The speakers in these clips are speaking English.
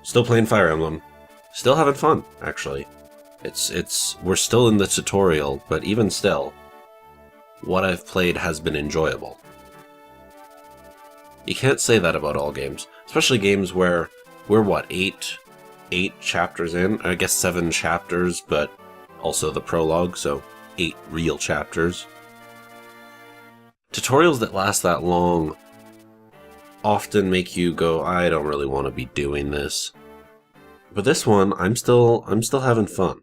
Still playing Fire Emblem. Still having fun, actually. We're still in the tutorial, but even still, what I've played has been enjoyable. You can't say that about all games, especially games where we're, what, eight chapters in? I guess 7 chapters, but also the prologue, so 8 real chapters. Tutorials that last that long often make you go, I don't really want to be doing this. But this one, I'm still having fun.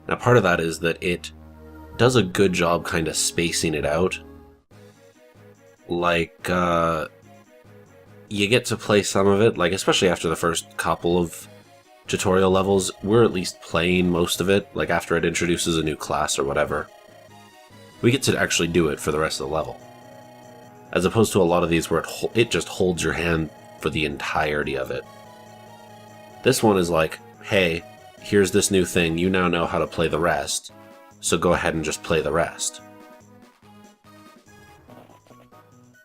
Now, part of that is that it does a good job kind of spacing it out. Like, you get to play some of it, like, especially after the first couple of tutorial levels, we're at least playing most of it, like after it introduces a new class or whatever. We get to actually do it for the rest of the level. As opposed to a lot of these where it just holds your hand for the entirety of it. This one is like, hey, here's this new thing, you now know how to play the rest, so go ahead and just play the rest.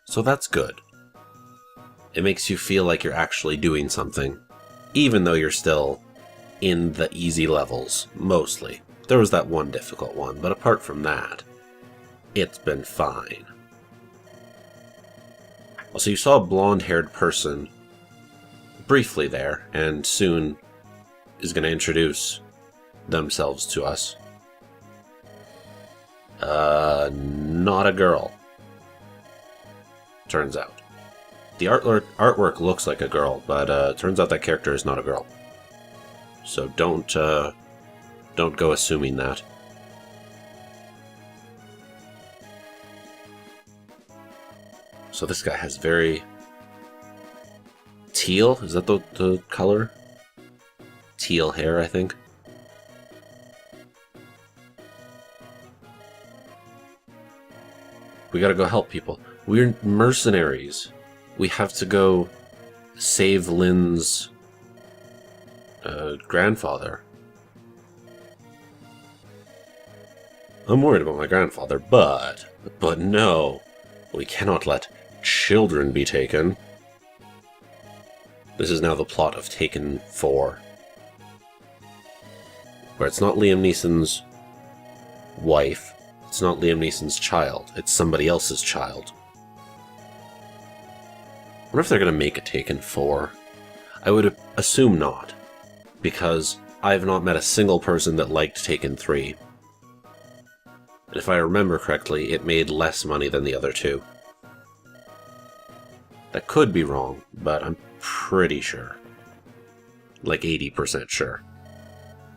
So that's good. It makes you feel like you're actually doing something, even though you're still in the easy levels, mostly. There was that one difficult one, but apart from that, it's been fine. Also, you saw a blonde-haired person briefly there, and soon is going to introduce themselves to us. Not a girl. Turns out. The artwork looks like a girl, but turns out that character is not a girl. So don't go assuming that. So this guy has very teal. Is that the color? Teal hair, I think. We gotta go help people. We're mercenaries. We have to go save Lynn's grandfather. I'm worried about my grandfather, but no. We cannot let children be taken. This is now the plot of Taken 4. Where it's not Liam Neeson's wife, it's not Liam Neeson's child, it's somebody else's child. I wonder if they're going to make a Taken 4. I would assume not, because I've not met a single person that liked Taken 3. And if I remember correctly, it made less money than the other two. That could be wrong, but I'm pretty sure, like 80% sure,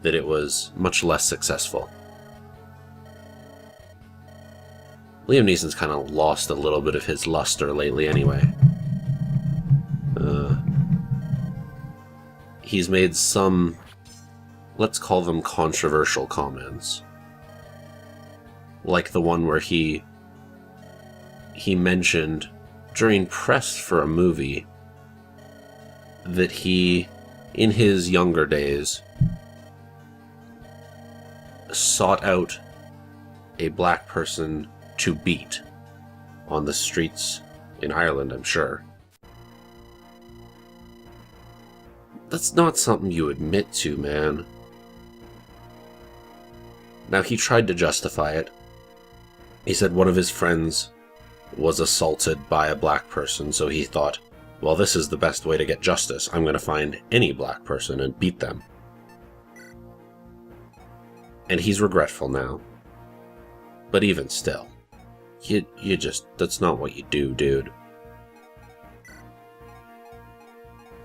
that it was much less successful. Liam Neeson's kind of lost a little bit of his luster lately anyway. He's made some, let's call them controversial comments. Like the one where he mentioned during press for a movie that he, in his younger days, sought out a black person to beat on the streets in Ireland, I'm sure. That's not something you admit to, man. Now, he tried to justify it. He said one of his friends was assaulted by a black person, so he thought, well, this is the best way to get justice. I'm going to find any black person and beat them. And he's regretful now. But even still, you just, that's not what you do, dude.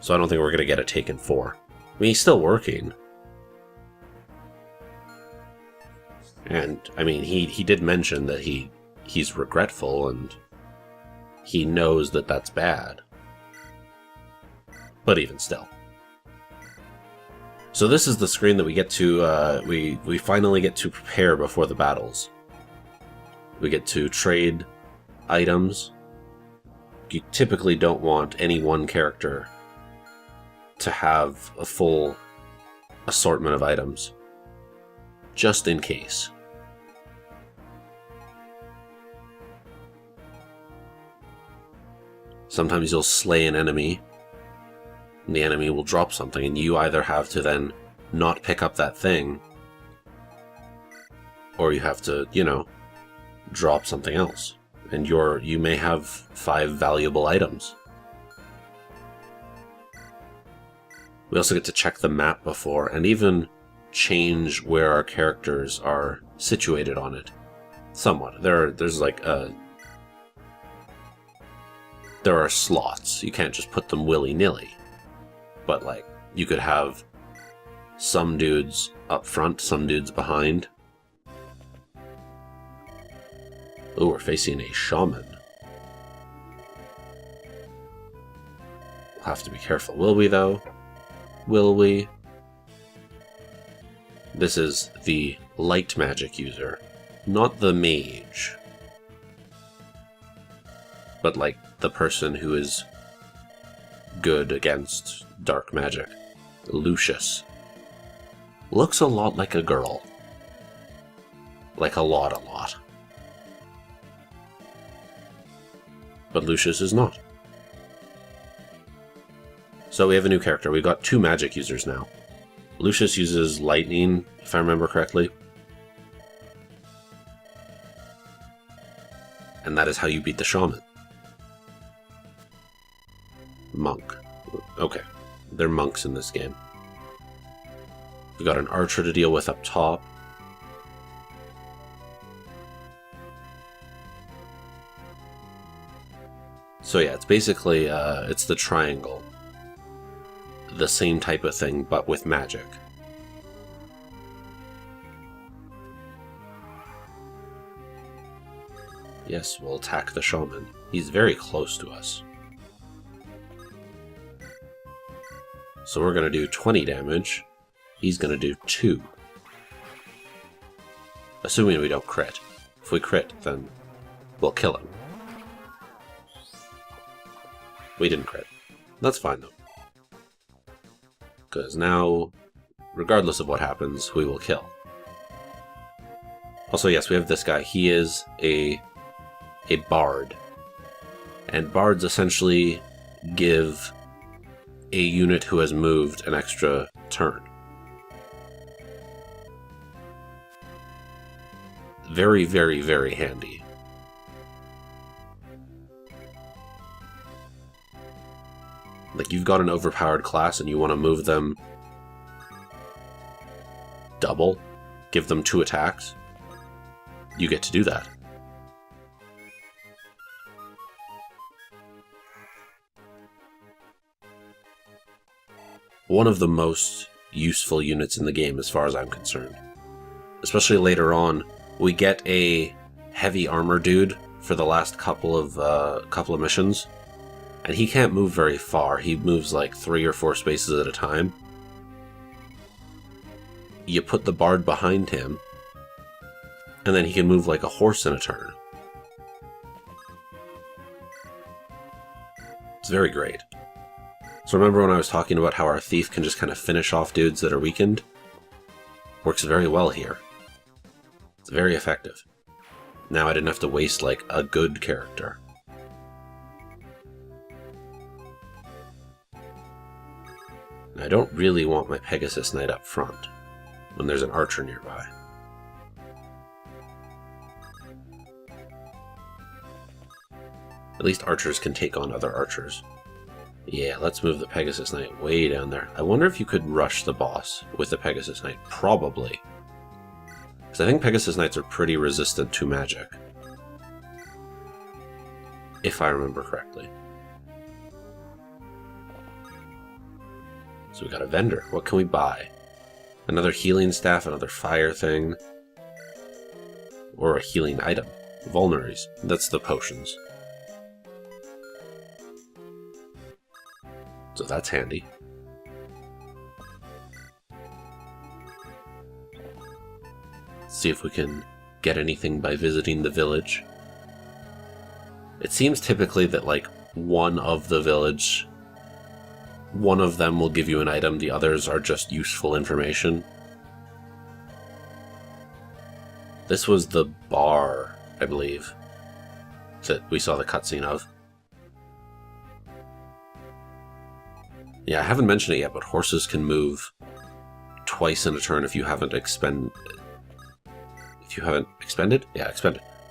So I don't think we're going to get a Taken 4. I mean, he's still working. And, I mean, he did mention that he's regretful and he knows that that's bad. But even still. So this is the screen that we get to, we finally get to prepare before the battles. We get to trade items. You typically don't want any one character to have a full assortment of items, just in case. Sometimes you'll slay an enemy the enemy will drop something, and you either have to then not pick up that thing, or you have to, you know, drop something else. And you may have 5 valuable items. We also get to check the map before, and even change where our characters are situated on it. Somewhat. There's like there are slots. You can't just put them willy-nilly. But like, you could have some dudes up front, some dudes behind. Oh, we're facing a shaman. We'll have to be careful. Will we, though? Will we? This is the light magic user, not the mage. But like the person who is good against dark magic. Lucius. Looks a lot like a girl. Like a lot. But Lucius is not. So we have a new character. We've got 2 magic users now. Lucius uses lightning, if I remember correctly. And that is how you beat the shaman. Monk. Okay. They're monks in this game. We've got an archer to deal with up top. So yeah, it's basically, it's the triangle. The same type of thing, but with magic. Yes, we'll attack the shaman. He's very close to us. So we're going to do 20 damage. He's going to do 2. Assuming we don't crit. If we crit, then we'll kill him. We didn't crit. That's fine, though. Because now, regardless of what happens, we will kill. Also, yes, we have this guy. He is a bard. And bards essentially give a unit who has moved an extra turn. Very, very, very handy. Like, you've got an overpowered class and you want to move them double, give them 2 attacks, you get to do that. One of the most useful units in the game as far as I'm concerned. Especially later on, we get a heavy armor dude for the last couple of missions. And he can't move very far. He moves like 3 or 4 spaces at a time. You put the bard behind him, and then he can move like a horse in a turn. It's very great. So remember when I was talking about how our thief can just kind of finish off dudes that are weakened? Works very well here. It's very effective. Now I didn't have to waste like a good character. I don't really want my Pegasus Knight up front, when there's an archer nearby. At least archers can take on other archers. Yeah, let's move the Pegasus Knight way down there. I wonder if you could rush the boss with the Pegasus Knight. Probably. Because I think Pegasus Knights are pretty resistant to magic. If I remember correctly. So we got a vendor. What can we buy? Another healing staff, another fire thing. Or a healing item. Vulneraries. That's the potions. So that's handy. Let's see if we can get anything by visiting the village. It seems typically that like one of the village... One of them will give you an item, the others are just useful information. This was the bar, I believe, that we saw the cutscene of. Yeah, I haven't mentioned it yet, but horses can move twice in a turn if you haven't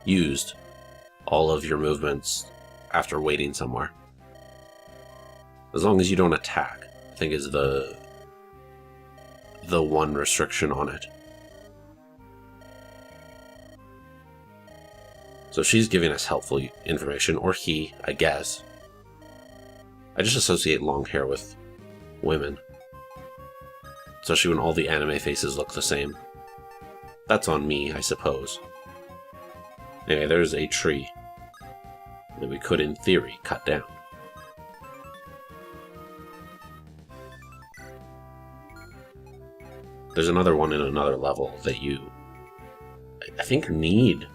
used all of your movements after waiting somewhere. As long as you don't attack, I think is the one restriction on it. So she's giving us helpful information, or he, I guess. I just associate long hair with women. Especially when all the anime faces look the same. That's on me, I suppose. Anyway, there's a tree that we could, in theory, cut down. There's another one in another level that you, I think, need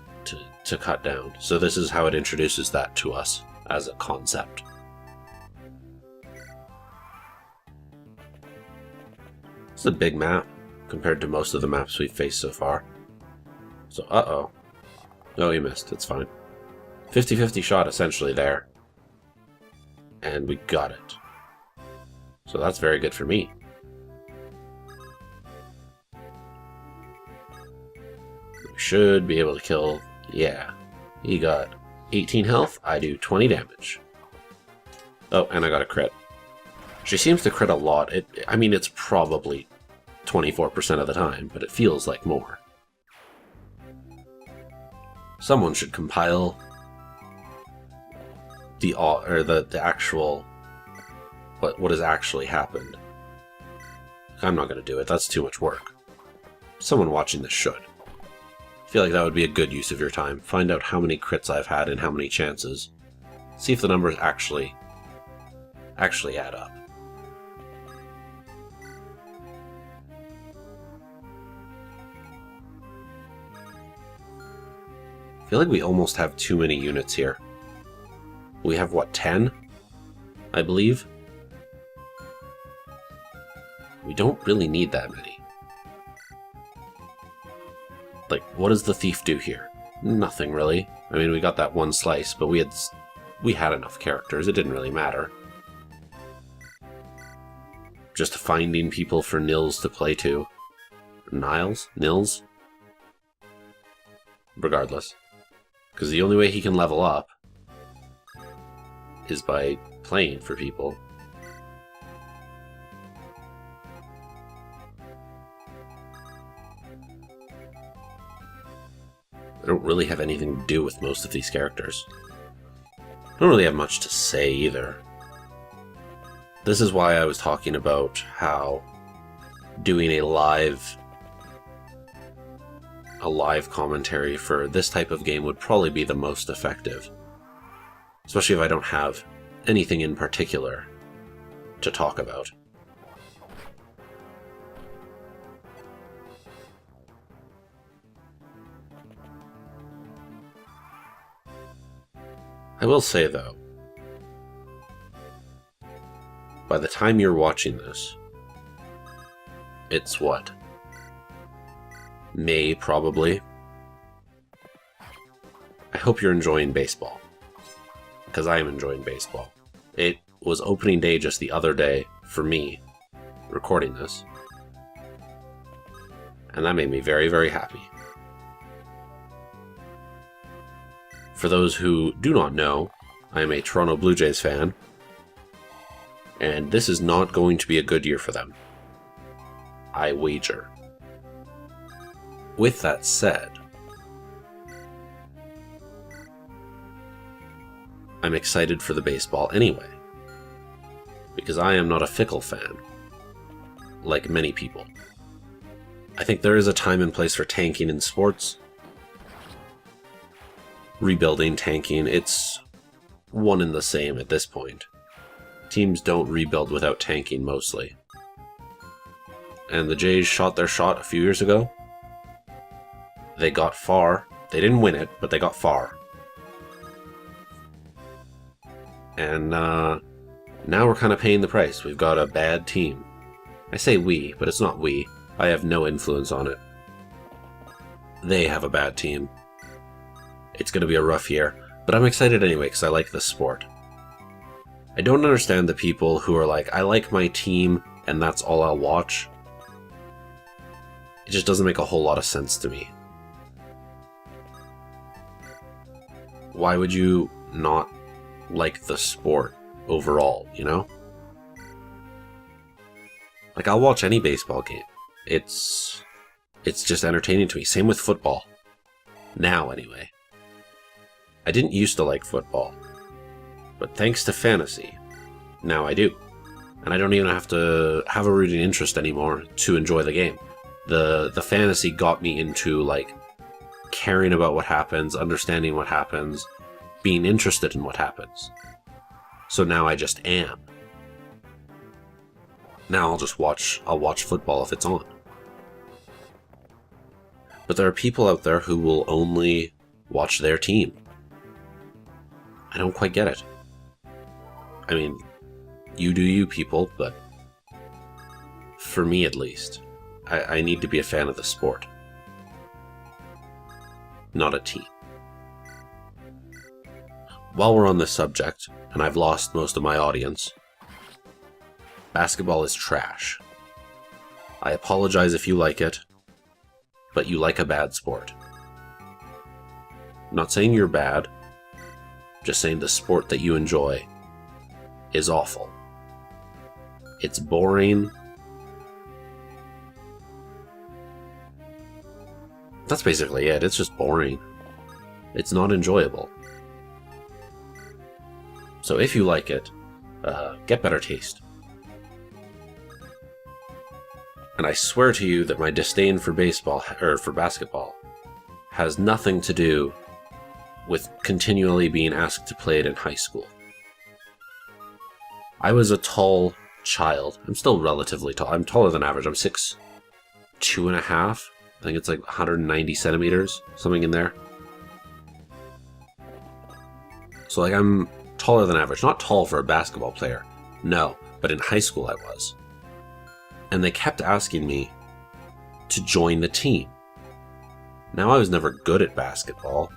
to cut down. So this is how it introduces that to us as a concept. It's a big map compared to most of the maps we've faced so far. So, uh-oh. Oh, you missed. It's fine. 50-50 shot essentially there. And we got it. So that's very good for me. We should be able to kill... Yeah. He got 18 health. I do 20 damage. Oh, and I got a crit. She seems to crit a lot. I mean, it's probably 24% of the time, but it feels like more. Someone should compile the actual what has actually happened. I'm not going to do it. That's too much work. Someone watching this should. I feel like that would be a good use of your time. Find out how many crits I've had and how many chances. See if the numbers actually add up. I feel like we almost have too many units here. We have, what, 10? I believe? We don't really need that many. Like, what does the thief do here? Nothing, really. I mean, we got that one slice, but we had enough characters. It didn't really matter. Just finding people for Nils to play to. Niles? Nils? Regardless. Because the only way he can level up is by playing for people. I don't really have anything to do with most of these characters. I don't really have much to say either. This is why I was talking about how doing a live commentary for this type of game would probably be the most effective. Especially if I don't have anything in particular to talk about. I will say, though, by the time you're watching this, it's what? May, probably. I hope you're enjoying baseball. Because I am enjoying baseball. It was opening day just the other day for me, recording this. And that made me very, very happy. For those who do not know, I am a Toronto Blue Jays fan. And this is not going to be a good year for them. I wager. With that said, I'm excited for the baseball anyway. Because I am not a fickle fan, like many people. I think there is a time and place for tanking in sports. Rebuilding, tanking, it's one and the same at this point. Teams don't rebuild without tanking mostly. And the Jays shot their shot a few years ago. They got far. They didn't win it, but they got far. And now we're kind of paying the price. We've got a bad team. I say we, but it's not we. I have no influence on it. They have a bad team. It's going to be a rough year, but I'm excited anyway because I like the sport. I don't understand the people who are like, I like my team and that's all I'll watch. It just doesn't make a whole lot of sense to me. Why would you not like the sport overall, you know? Like, I'll watch any baseball game. It's just entertaining to me. Same with football. Now, anyway. I didn't used to like football. But thanks to fantasy, now I do. And I don't even have to have a rooting interest anymore to enjoy the game. The fantasy got me into, like, caring about what happens, understanding what happens, being interested in what happens. So now I just am. Now I'll watch football if it's on. But there are people out there who will only watch their team. I don't quite get it. I mean, you do you, people, but for me at least, I need to be a fan of the sport, not a team. While we're on this subject, and I've lost most of my audience, basketball is trash. I apologize if you like it, but you like a bad sport. I'm not saying you're bad, just saying the sport that you enjoy is awful. It's boring. That's basically it. It's just boring. It's not enjoyable. So if you like it, get better taste. And I swear to you that my disdain for basketball has nothing to do with continually being asked to play it in high school. I was a tall child. I'm still relatively tall. I'm taller than average. I'm 6'2.5". I think it's like 190 centimeters, something in there. So like I'm taller than average. Not tall for a basketball player, no, but in high school I was. And they kept asking me to join the team. Now I was never good at basketball,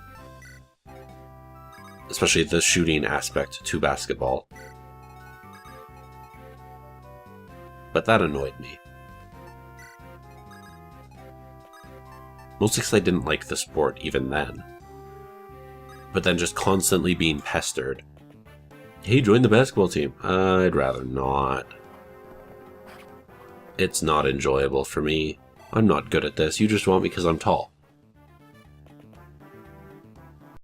especially the shooting aspect to basketball. But that annoyed me. Mostly because I didn't like the sport even then. But then just constantly being pestered. Hey, join the basketball team. I'd rather not. It's not enjoyable for me. I'm not good at this. You just want me because I'm tall.